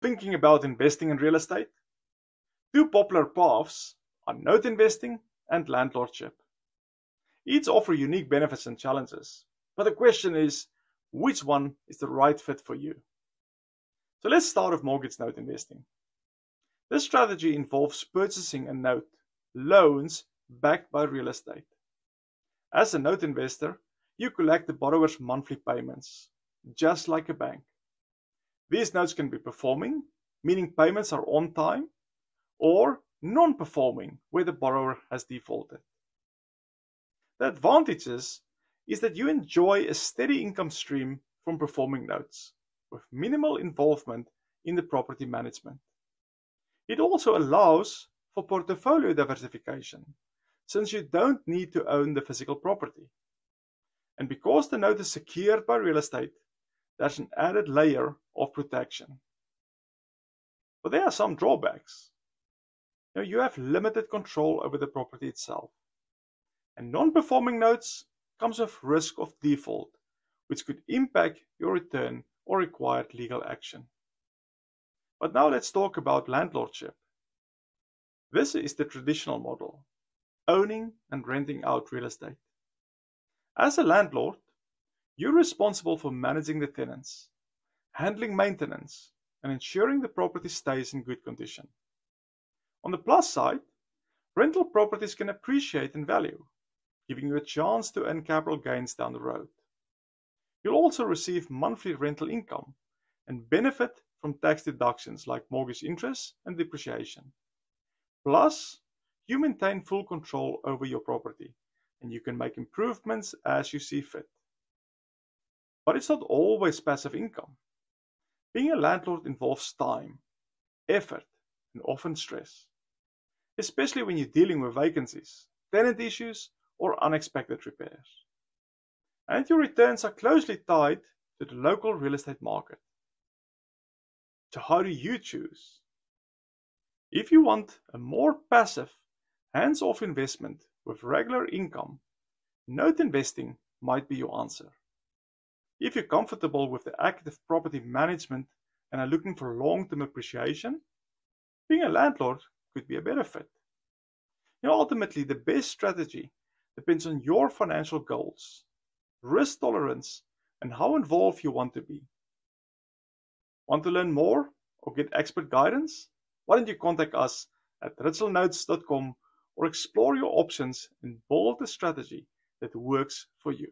thinking about investing in real estate? Two popular paths are note investing and landlordship. Each offer unique benefits and challenges, but the question is, which one is the right fit for you? So let's start with mortgage note investing. This strategy involves purchasing a note, loans backed by real estate. As a note investor, you collect the borrower's monthly payments, just like a bank. These notes can be performing, meaning payments are on time, or non-performing, where the borrower has defaulted. The advantages is that you enjoy a steady income stream from performing notes, with minimal involvement in the property management. It also allows for portfolio diversification, since you don't need to own the physical property. And because the note is secured by real estate, there's an added layer of protection. But there are some drawbacks. You have limited control over the property itself. And non-performing notes comes with risk of default, which could impact your return or required legal action. But now let's talk about landlordship. This is the traditional model, owning and renting out real estate. As a landlord, you're responsible for managing the tenants, handling maintenance, and ensuring the property stays in good condition. On the plus side, rental properties can appreciate in value, giving you a chance to earn capital gains down the road. You'll also receive monthly rental income and benefit from tax deductions like mortgage interest and depreciation. Plus, you maintain full control over your property, and you can make improvements as you see fit. But it's not always passive income. Being a landlord involves time, effort, and often stress, especially when you're dealing with vacancies, tenant issues, or unexpected repairs. And your returns are closely tied to the local real estate market. So how do you choose? If you want a more passive, hands-off investment with regular income, note investing might be your answer. If you're comfortable with the active property management and are looking for long-term appreciation, being a landlord could be a better fit. Ultimately, the best strategy depends on your financial goals, risk tolerance, and how involved you want to be. Want to learn more or get expert guidance? Why don't you contact us at ritzelnotes.com or explore your options and build a strategy that works for you.